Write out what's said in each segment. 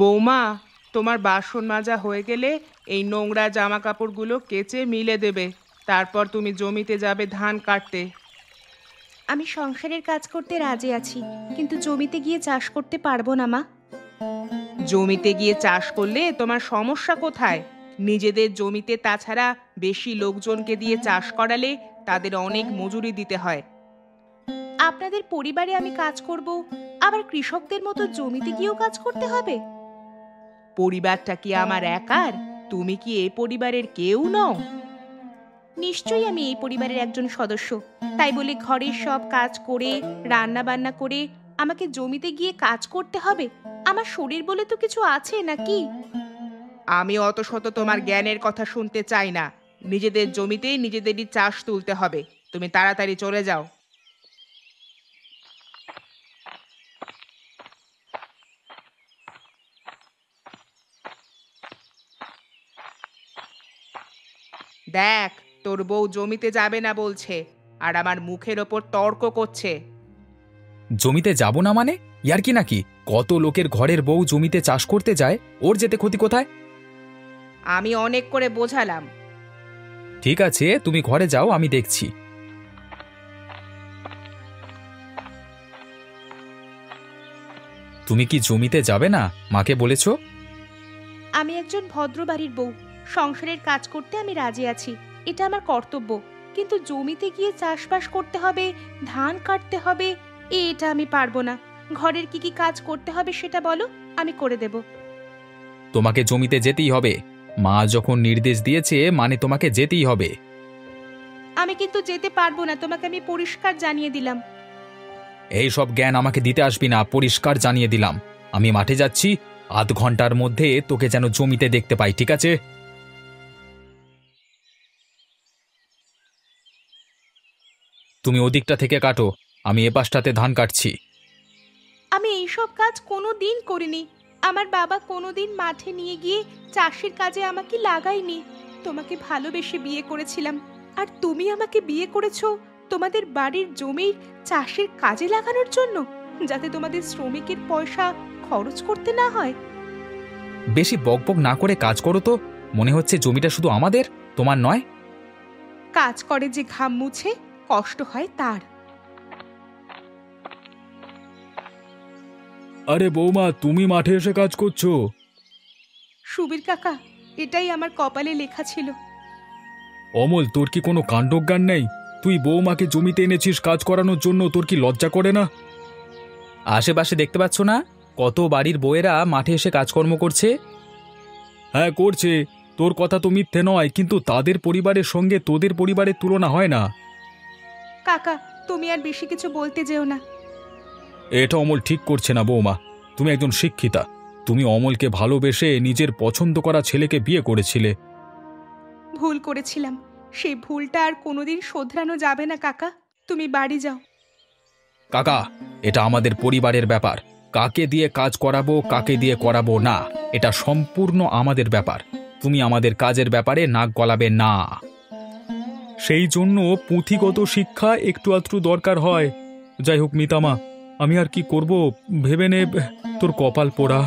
বৌমা, তোমার বাসন মাজা হয়ে গেলে এই নোংরা জামা কাপড়গুলো কেচে মিলে দেবে। তারপর তুমি জমিতে যাবে ধান কাটতে। আমি সংসারের কাজ করতে রাজি আছি, কিন্তু জমিতে গিয়ে চাষ করতে পারবো না মা। জমিতে গিয়ে চাষ করলে তোমার সমস্যা কোথায়? নিজেদের জমিতে তাছাড়া বেশি লোকজনকে দিয়ে চাষ করালে তাদের অনেক মজুরি দিতে হয়। আপনাদের পরিবারে আমি কাজ করব, আবার কৃষকদের মতো জমিতে গিয়েও কাজ করতে হবে? পরিবারটা কি আমার একার? তুমি কি এ পরিবারের কেউ নও? নিশ্চয়ই আমি এই পরিবারের একজন সদস্য। তাই বলে ঘরের সব কাজ করে, রান্না বান্না করে আমাকে জমিতে গিয়ে কাজ করতে হবে? আমার শরীর বলে তো কিছু আছে নাকি? আমি অত শত তোমার জ্ঞানের কথা শুনতে চাই না। নিজেদের জমিতেই নিজেদেরই চাষ তুলতে হবে। তুমি তাড়াতাড়ি চলে যাও। দেখ, তোর বউ জমিতে যাবে না বলছে, আর আমার মুখের ওপর তর্ক করছে। জমিতে যাব না মানে? ইয়ার কি নাকি? কত লোকের ঘরের বউ জমিতে চাষ করতে যায়, ওর যেতে ক্ষতি কোথায়? আমি অনেক করে বোঝালাম। ঠিক আছে, তুমি ঘরে যাও, আমি দেখছি। তুমি কি জমিতে যাবে না? মাকে বলেছো? আমি একজন ভদ্র বাড়ির বউ, সংসারের কাজ করতে আমি রাজি আছি, এটা আমার কর্তব্য। কিন্তু জমিতে গিয়ে চাষবাস করতে হবে, ধান কাটতে হবে, এটা আমি পারবো না। ঘরের কি কি কাজ করতে হবে সেটা বলো, আমি করে দেব। তোমাকে জমিতে যেতেই হবে। মা যখন নির্দেশ দিয়েছে মানে তোমাকে যেতেই হবে। আমি কিন্তু যেতে পারবো না, তোমাকে আমি পরিষ্কার জানিয়ে দিলাম। এই সব জ্ঞান আমাকে দিতে আসবি না, পরিষ্কার জানিয়ে দিলাম। আমি মাঠে যাচ্ছি, আধ ঘন্টার মধ্যে তোকে যেন জমিতে দেখতে পাই, ঠিক আছে? তুমি ওদিকটা থেকে কাটো, আমি এপাশটাতে ধান কাটছি। আমি এইসব কাজ কোনো দিন করিনি। আমার বাবা কোনোদিন মাঠে নিয়ে গিয়ে চাষের কাজে আমাকে লাগায়নি। তোমাকে ভালোবেসে বিয়ে করেছিলাম, আর তুমি আমাকে বিয়ে করেছো তোমাদের বাড়ির জমির চাষের কাজে লাগানোর জন্য, যাতে তোমাদের শ্রমিকের পয়সা খরচ করতে না হয়। বেশি বকবক না করে কাজ করো তো। মনে হচ্ছে জমিটা শুধু আমাদের, তোমার নয়। কাজ করে যে ঘাম মুছে কষ্ট হয় তার। আরে বৌমা, তুমি মাঠে এসে কাজ করছো? সুবীর কাকা, এটাই আমার কপালে লেখা ছিল। অমল, তোর কি কোনো কাণ্ডজ্ঞান নেই? তুই বৌমাকে জমিতে এনেছিস কাজ করানোর জন্য, তোর কি লজ্জা করে না? আশেপাশে দেখতে পাচ্ছ না কত বাড়ির বউয়েরা মাঠে এসে কাজকর্ম করছে? হ্যাঁ করছে, তোর কথা তো মিথ্যে নয়, কিন্তু তাদের পরিবারের সঙ্গে তোদের পরিবারের তুলনা হয় না। কাকা, তুমি আর বেশি কিছু বলতে যেও না। এটা অমল ঠিক করছে না বৌমা। তুমি একজন শিক্ষিতা, তুমি অমলকে ভালোবেসে নিজের পছন্দ করা ছেলেকে বিয়ে করেছিলে। ভুল করেছিলাম, সেই ভুলটা আর কোনোদিন শোধরানো যাবে না কাকা। তুমি বাড়ি যাও। কাকা, এটা আমাদের পরিবারের ব্যাপার। কাকে দিয়ে কাজ করাবো কাকে দিয়ে করাবো না, এটা সম্পূর্ণ আমাদের ব্যাপার। তুমি আমাদের কাজের ব্যাপারে নাক গলাবে না। সেই জন্য পুঁথিগত শিক্ষা একটু আধটু দরকার হয়। যাই হোক মিতামা, আমি আর কি করব ভেবে নে, তোর কপাল পোড়া।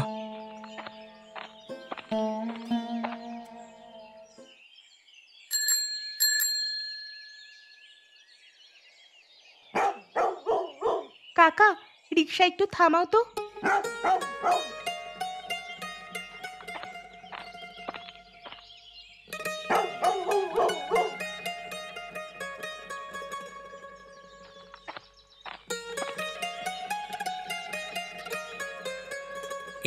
কাকা, রিকশা একটু থামাও তো।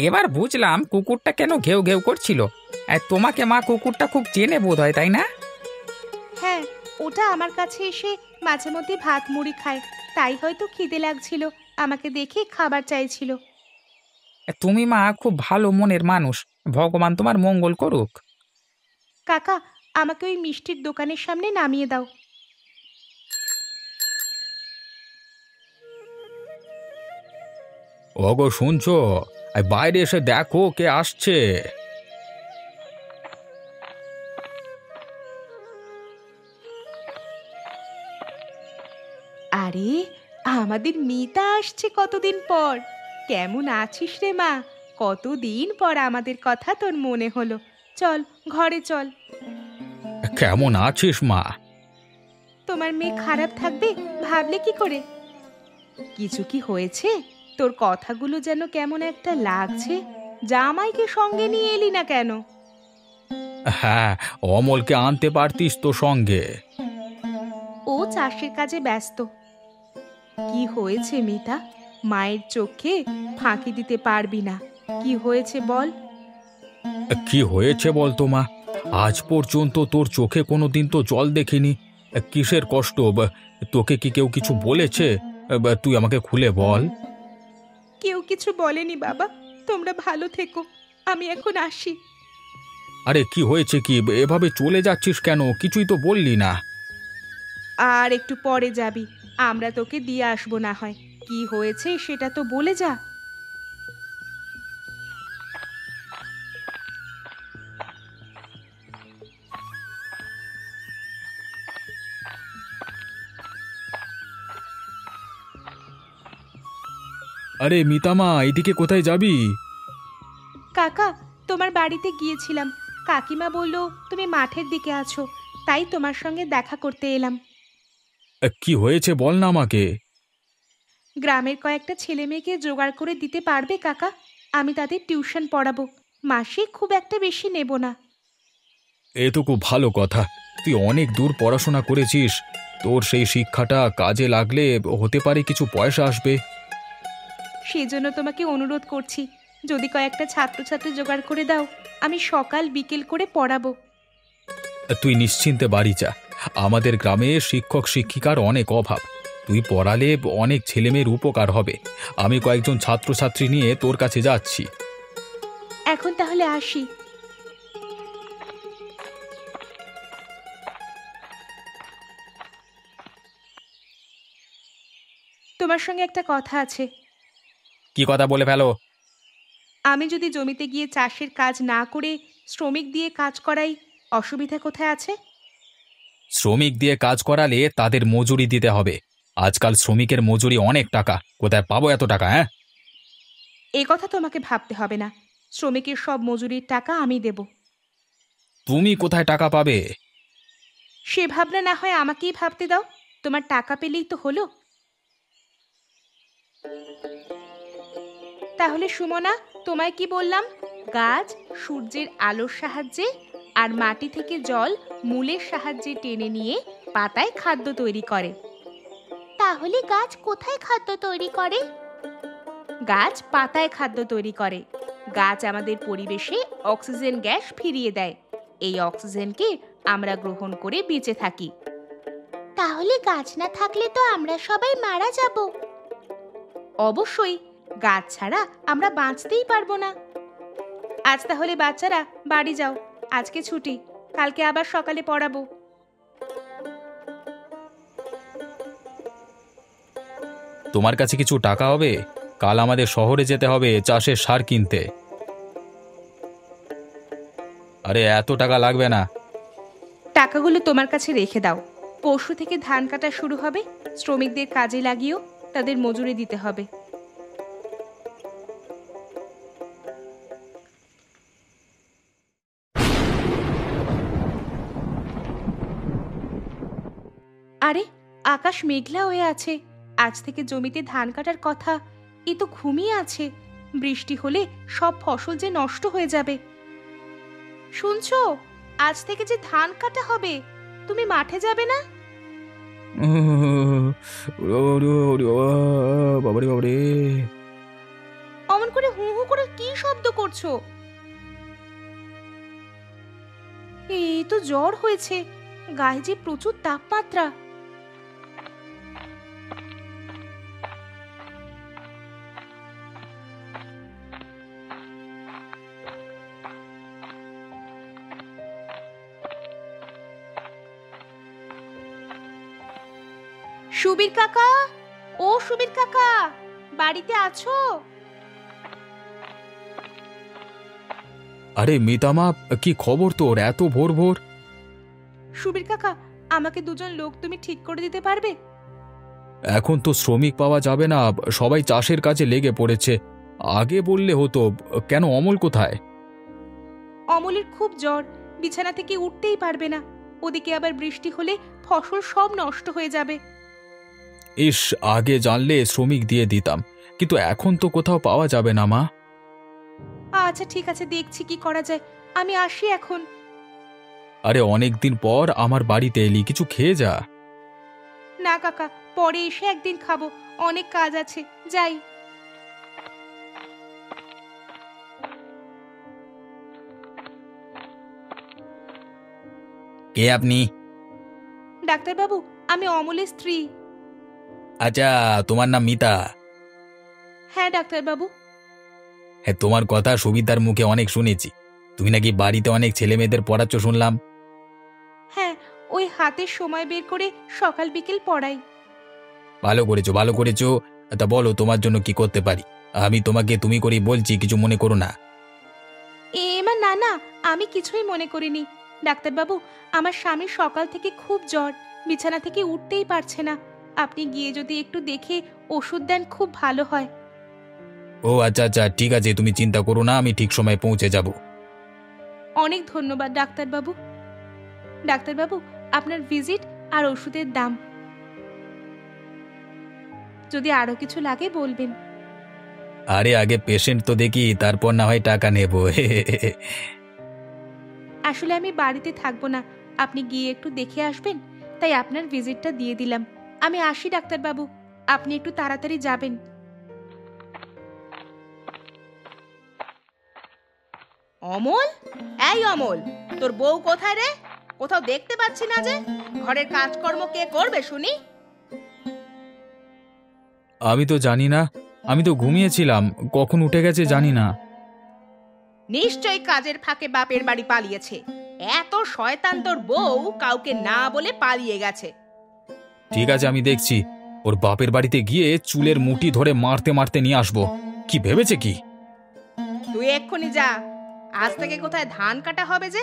এবার বুঝলাম কুকুরটা কেন ঘেউ ঘেউ করছিল। আর তোমাকে মা কুকুরটা খুব চেনে বোধ হয়, তাই না? হ্যাঁ, ওটা আমার কাছে এসে মাঝে মধ্যে ভাত মুড়ি খায়, তাই হয়তো খিদে লাগছিল, আমাকে দেখে খাবার চাইছিল। তুমি মা খুব ভালো মনের মানুষ, ভগবান তোমার মঙ্গল করুক। কাকা, আমাকে ওই মিষ্টির দোকানের সামনে নামিয়ে দাও। ওগো শুনছো? বাইরে এসে দেখো কে আসছে। আরে, আমাদের মিতা আসছে কতদিন পর। কেমন আছিস রে মা? কতদিন পর আমাদের কথা তোর মনে হলো। চল ঘরে চল। কেমন আছিস মা? তোমার মেয়ে খারাপ থাকবে ভাবলে কি করে? কিছু কি হয়েছে? তোর কথাগুলো যেন কেমন একটা লাগছে। জামাইকে সঙ্গে নিয়ে এলি না কেন? হ্যাঁ, অমলকে আনতে পারতিস তো সঙ্গে। ও চাষের কাজে ব্যস্ত। কি হয়েছে মিতা? মায়ের চোখে ফাঁকি দিতে পারবি না। কি হয়েছে বল। কি হয়েছে বল তো মা? আজ পর্যন্ত তোর চোখে কোনোদিন তো জল দেখিনি। কিসের কষ্ট? তোকে কি কেউ কিছু বলেছে? তুই আমাকে খুলে বল। কেউ কিছু বলেনি বাবা। তোমরা ভালো থেকো, আমি এখন আসি। আরে কি হয়েছে কি? এভাবে চলে যাচ্ছিস কেন? কিছুই তো বললি না। আর একটু পরে যাবি, আমরা তোকে দিয়ে আসবো না হয়। কি হয়েছে সেটা তো বলে যা। আরে মিতামা, এদিকে কোথায় যাবি? কাকা, তোমার বাড়িতে গিয়েছিলাম। কাকিমা বলল তুমি মাঠের দিকে আছো, তাই তোমার সঙ্গে দেখা করতে এলাম। কি হয়েছে বল না আমাকে। গ্রামের কয়েকটা ছেলে মেয়েকে জোগাড় করে দিতে পারবে কাকা? আমি তাদের টিউশন পড়াবো। মাসে খুব একটা বেশি নেব না। এ তো খুব ভালো কথা। তুই অনেক দূর পড়াশোনা করেছিস, তোর সেই শিক্ষাটা কাজে লাগলে হতে পারে কিছু পয়সা আসবে। সেজন্য তোমাকে অনুরোধ করছি, যদি কয়েকটা ছাত্রছাত্রী জোগাড় করে দাও, আমি সকাল বিকেল করে পড়াবো। তুই নিশ্চিন্তে বাড়ি যা। আমাদের গ্রামে শিক্ষক শিক্ষিকার অনেক অভাব। তুই পড়ালে অনেক ছেলেমেয়ের উপকার হবে। আমি কয়েকজন ছাত্রছাত্রী নিয়ে তোর কাছে যাচ্ছি। এখন তাহলে আসি। তোমার সঙ্গে একটা কথা আছে। কি কথা বলে ফেলো। আমি যদি জমিতে গিয়ে চাষের কাজ না করে শ্রমিক দিয়ে কাজ করাই, অসুবিধা কোথায় আছে? শ্রমিক দিয়ে কাজ করালে তাদের মজুরি দিতে হবে। আজকাল শ্রমিকের মজুরি অনেক টাকা। কোথায় পাবো এত টাকা? হ্যাঁ, এ কথা তোমাকে ভাবতে হবে না। শ্রমিকের সব মজুরির টাকা আমি দেব। তুমি কোথায় টাকা পাবে? সে ভাবনা না হয় আমাকেই ভাবতে দাও। তোমার টাকা পেলেই তো হলো। তাহলে সুমনা, তোমায় কি বললাম? গাছ সূর্যের আলোর সাহায্যে আর মাটি থেকে জল মূলের সাহায্যে টেনে নিয়ে পাতায় খাদ্য তৈরি করে। তাহলে গাছ কোথায় খাদ্য তৈরি করে? গাছ পাতায় খাদ্য তৈরি করে। গাছ আমাদের পরিবেশে অক্সিজেন গ্যাস ফিরিয়ে দেয়। এই অক্সিজেনকে আমরা গ্রহণ করে বেঁচে থাকি। তাহলে গাছ না থাকলে তো আমরা সবাই মারা যাব। অবশ্যই, গাছ ছাড়া আমরা বাঁচতেই পারবো না। আজ তাহলে বাচ্চারা বাড়ি যাও। আজকে ছুটি, কালকে আবার সকালে পড়াবো। তোমার কাছে কিছু টাকা হবে? কাল আমাদের শহরে যেতে হবে চাষের সার কিনতে। আরে এত টাকা লাগবে না। টাকাগুলো তোমার কাছে রেখে দাও। পরশু থেকে ধান কাটা শুরু হবে। শ্রমিকদের কাজে লাগিয়েও তাদের মজুরি দিতে হবে। আরে, আকাশ মেঘলা হয়ে আছে। আজ থেকে জমিতে ধান কাটার কথা। এ তো ঘুমিয়ে আছে। বৃষ্টি হলে সব ফসল যে নষ্ট হয়ে যাবে। শুনছো? আজ থেকে যে ধান কাটা হবে, তুমি মাঠে যাবে না? বাবারে বাবারে, অমন করে হু হু করে কি শব্দ করছো? এই তো জ্বর হয়েছে। গায়ে যে প্রচুর তাপমাত্রা। সুবীর কাকা, ও সুবীর কাকা, বাড়িতে আছো? আরে মিতামা, কি খবর তোর এত ভোর ভোর? সুবীর কাকা, আমাকে দুজন লোক তুমি ঠিক করে দিতে পারবে? এখন তো শ্রমিক পাওয়া যাবে না, সবাই চাষের কাজে লেগে পড়েছে। আগে বললে হতো। কেন, অমল কোথায়? অমলের খুব জ্বর, বিছানা থেকে উঠতেই পারবে না। ওদিকে আবার বৃষ্টি হলে ফসল সব নষ্ট হয়ে যাবে। ইস, আগে জানলে শ্রমিক দিয়ে দিতাম, কিন্তু এখন তো কোথাও পাওয়া যাবে না মা। আচ্ছা ঠিক আছে, দেখছি কি করা যায়। আমি আসি এখন। আরে অনেকদিন পর আমার বাড়িতে এলি, কিছু খেয়ে যা। না কাকা, পরে এসে একদিন খাবো, অনেক কাজ আছে, যাই। কে আপনি? ডাক্তারবাবু, আমি অমলের স্ত্রী। আচ্ছা, তোমার নাম মিতা? হ্যাঁ ডাক্তারবাবু। হ্যাঁ, তোমার কথা সুবিধার মুখে অনেক শুনেছি। তুমি নাকি বাড়িতে অনেক ছেলে মেয়েদের পড়াচ্ছ শুনলাম। হ্যাঁ, ওই হাতের সময় বের করে সকাল বিকেল পড়াই। ভালো করেছো, ভালো করেছো। তা বলো, তোমার জন্য কি করতে পারি? আমি তোমাকে তুমি করেই বলছি, কিছু মনে করো না। এমা না না, আমি কিছুই মনে করিনি। ডাক্তারবাবু, আমার স্বামীর সকাল থেকে খুব জ্বর, বিছানা থেকে উঠতেই পারছে না। আপনি গিয়ে যদি একটু দেখে ওষুধ দেন খুব ভালো হয়। ও আচ্ছা আচ্ছা, ঠিক আছে, তুমি চিন্তা করো না, আমি ঠিক সময়ে পৌঁছে যাব। অনেক ধন্যবাদ ডাক্তারবাবু। ডাক্তারবাবু, আপনার ভিজিট আর ওষুধের দাম। যদি আরো কিছু লাগে বলবেন। আরে আগে পেশেন্ট তো দেখি, তারপর না হয় টাকা নেব। আসলে আমি বাড়িতে থাকবো না, আপনি গিয়ে একটু দেখে আসবেন, তাই আপনার ভিজিটটা দিয়ে দিলাম। আমি আসি ডাক্তারবাবু, আপনি একটু তাড়াতাড়ি যাবেন। অমল, এই অমল, তোর বউ কোথায় রে? কোথাও দেখতে পাচ্ছি না যে। ঘরের কাজকর্ম কে করবে শুনি? আমি তো জানি না, আমি তো ঘুমিয়েছিলাম, কখন উঠে গেছে জানি না। নিশ্চয়ই কাজের ফাঁকে বাপের বাড়ি পালিয়েছে। এত শয়তান তোর বউ, কাউকে না বলে পালিয়ে গেছে। ঠিক আছে, আমি দেখছি। ওর বাপের বাড়িতে গিয়ে চুলের মুঠি ধরে মারতে মারতে নিয়ে আসবো। কি ভেবেছে কি? তুই এক্ষুনি যা। আজ থেকে কোথায় ধান কাটা হবে যে?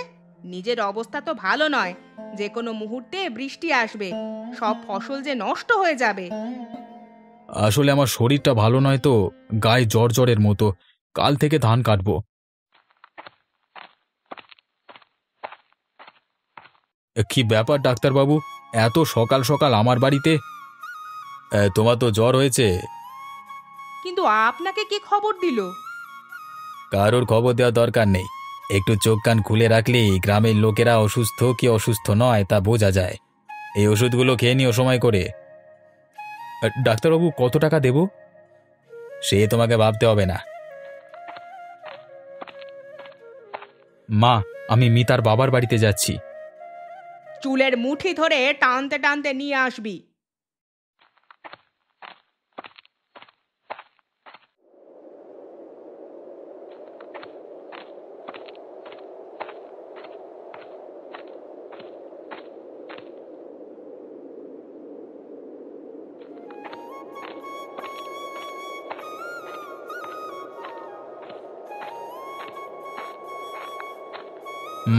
নিজের অবস্থা তো ভালো নয়, যে কোনো মুহূর্তে বৃষ্টি আসবে, সব ফসল যে নষ্ট হয়ে যাবে। আসলে আমার শরীরটা ভালো নয় তো, গায়ে জ্বর জ্বরের মতো। কাল থেকে ধান কাটবো। কি ব্যাপার ডাক্তারবাবু, এত সকাল সকাল আমার বাড়িতে? তোমার তো জ্বর হয়েছে। কিন্তু আপনাকে কে খবর দিল? কারোর খবর দেওয়া দরকার নেই। একটু চোখ কান খুলে রাখলেই গ্রামের লোকেরা অসুস্থ কি অসুস্থ নয় তা বোঝা যায়। এই ওষুধগুলো খেয়ে নিও সময় করে। ডাক্তারবাবু, কত টাকা দেব? সে তোমাকে ভাবতে হবে না। মা, আমি মিতার বাবার বাড়িতে যাচ্ছি। চুলের মুঠি ধরে টানতে টানতে নিয়ে আসবি।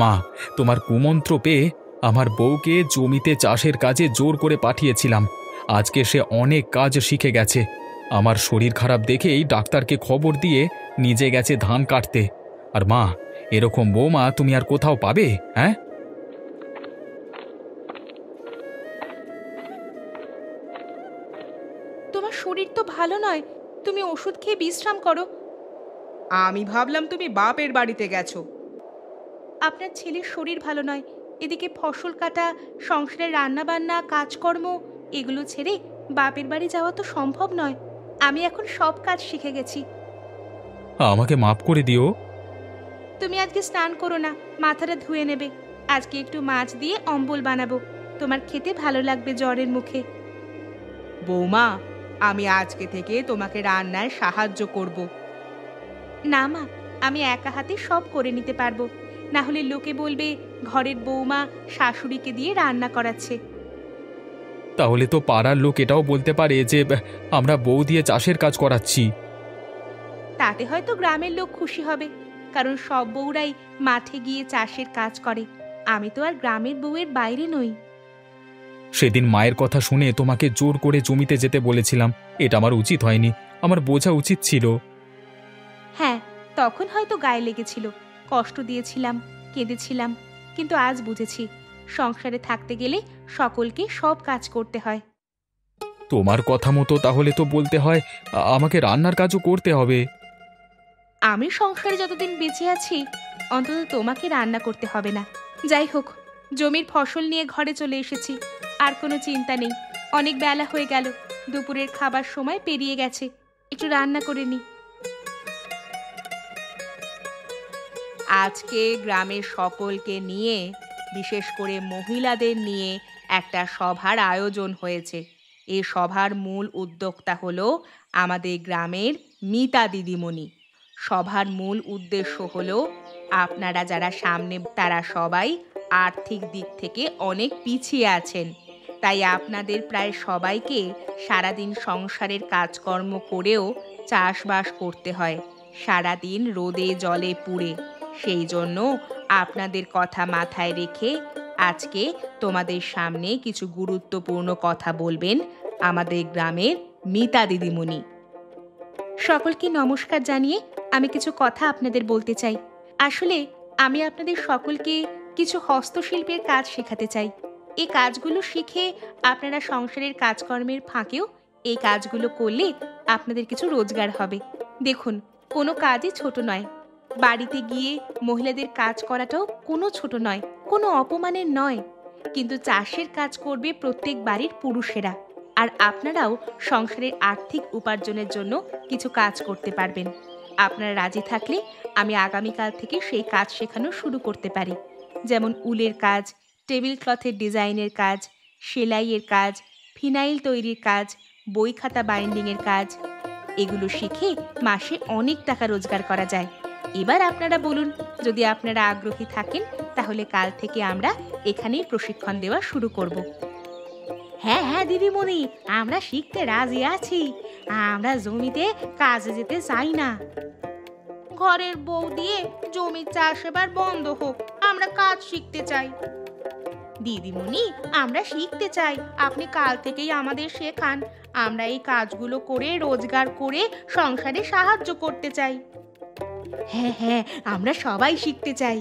মা, তোমার কুমন্ত্র পেয়ে আমার বউকে জমিতে চাষের কাজে জোর করে পাঠিয়েছিলাম। আজকে সে অনেক কাজ শিখে গেছে। আমার শরীর খারাপ দেখেই ডাক্তারকে খবর দিয়ে নিজে গেছে ধান কাটতে। আর মা, এরকম বৌমা তুমি আর কোথাও পাবে? হ্যাঁ, তোমার শরীর তো ভালো নয়, তুমি ওষুধ খেয়ে বিশ্রাম করো। আমি ভাবলাম তুমি বাপের বাড়িতে গেছো। আপনার ছেলের শরীর ভালো নয়, এদিকে ফসল কাটা, সংসারের রান্না বান্না, কাজকর্ম, এগুলো ছেড়ে বাপের বাড়ি যাওয়া তো সম্ভব নয়। আমি এখন সব কাজ শিখে গেছি। আমাকে মাফ করে দিও। তুমি আজকে স্নান করো না, মাথাটা ধুয়ে নেবে। আজকে একটু মাছ দিয়ে অম্বল বানাবো, তোমার খেতে ভালো লাগবে জ্বরের মুখে। বৌমা, আমি আজকে থেকে তোমাকে রান্নায় সাহায্য করব। না মা, আমি একা হাতে সব করে নিতে পারবো, না হলে লোকে বলবে ঘরের বৌমা শাশুড়িকে দিয়ে রান্না করাচ্ছে। তাহলে তো পাড়ার লোক এটাও বলতে পারে যে আমরা বউ দিয়ে চাষের কাজ করাচ্ছি। তাতে হয়তো গ্রামের লোক খুশি হবে, কারণ সব বউরাই মাঠে গিয়ে চাষের কাজ করে। আমি তো আর গ্রামের বউয়ের বাইরে নই। সেদিন মায়ের কথা শুনে তোমাকে জোর করে জমিতে যেতে বলেছিলাম। এটা আমার উচিত হয়নি, আমার বোঝা উচিত ছিল। হ্যাঁ, তখন হয়তো গায়ে লেগেছিল, কষ্ট দিয়েছিলাম, কেঁদেছিলাম, কিন্তু আজ বুঝেছি সংসারে থাকতে গেলে সকলকে সব কাজ করতে হয়। তোমার কথা মতো তাহলে তো বলতে হয় আমাকে রান্নার কাজও করতে হবে। আমি সংসারে যতদিন বেঁচে আছি অন্তত তোমাকে রান্না করতে হবে না। যাই হোক, জমির ফসল নিয়ে ঘরে চলে এসেছি, আর কোনো চিন্তা নেই। অনেক বেলা হয়ে গেল, দুপুরের খাবার সময় পেরিয়ে গেছে, একটু রান্না করে নি। আজকে গ্রামের সকলকে নিয়ে, বিশেষ করে মহিলাদের নিয়ে একটা সভার আয়োজন হয়েছে। এই সভার মূল উদ্যোক্তা হলো আমাদের গ্রামের মিতা দিদিমণি। সভার মূল উদ্দেশ্য হলো আপনারা যারা সামনে তারা সবাই আর্থিক দিক থেকে অনেক পিছিয়ে আছেন, তাই আপনাদের প্রায় সবাইকে সারাদিন সংসারের কাজকর্ম করেও চাষবাস করতে হয়, সারাদিন রোদে জলে পুড়ে। সেই জন্য আপনাদের কথা মাথায় রেখে আজকে তোমাদের সামনে কিছু গুরুত্বপূর্ণ কথা বলবেন আমাদের গ্রামের মিতা দিদিমণি। সকলকে নমস্কার জানিয়ে আমি কিছু কথা আপনাদের বলতে চাই। আসলে আমি আপনাদের সকলকে কিছু হস্তশিল্পের কাজ শেখাতে চাই। এই কাজগুলো শিখে আপনারা সংসারের কাজকর্মের ফাঁকেও এই কাজগুলো করলে আপনাদের কিছু রোজগার হবে। দেখুন, কোনো কাজই ছোট নয়। বাড়িতে গিয়ে মহিলাদের কাজ করাটাও কোনো ছোট নয়, কোনো অপমানের নয়। কিন্তু চাষের কাজ করবে প্রত্যেক বাড়ির পুরুষেরা, আর আপনারাও সংসারের আর্থিক উপার্জনের জন্য কিছু কাজ করতে পারবেন। আপনারা রাজি থাকলে আমি আগামীকাল থেকে সেই কাজ শেখানো শুরু করতে পারি। যেমন উলের কাজ, টেবিল ক্লথের ডিজাইনের কাজ, সেলাইয়ের কাজ, ফিনাইল তৈরির কাজ, বই খাতা বাইন্ডিংয়ের কাজ। এগুলো শিখে মাসে অনেক টাকা রোজগার করা যায়। এবার আপনারা বলুন, যদি আপনারা আগ্রহী থাকেন তাহলে কাল থেকে আমরা এখানেই প্রশিক্ষণ দেওয়া শুরু করব। হ্যাঁ হ্যাঁ দিদিমণি, আমরা শিখতে রাজি আছি। আমরা জমিতে কাজে যেতে চাই না। ঘরের বউ দিয়ে জমির চাষ এবার বন্ধ হোক, আমরা কাজ শিখতে চাই। দিদিমণি, আমরা শিখতে চাই, আপনি কাল থেকেই আমাদের শেখান। আমরা এই কাজগুলো করে রোজগার করে সংসারে সাহায্য করতে চাই। হ্যাঁ হ্যাঁ, আমরা সবাই শিখতে চাই।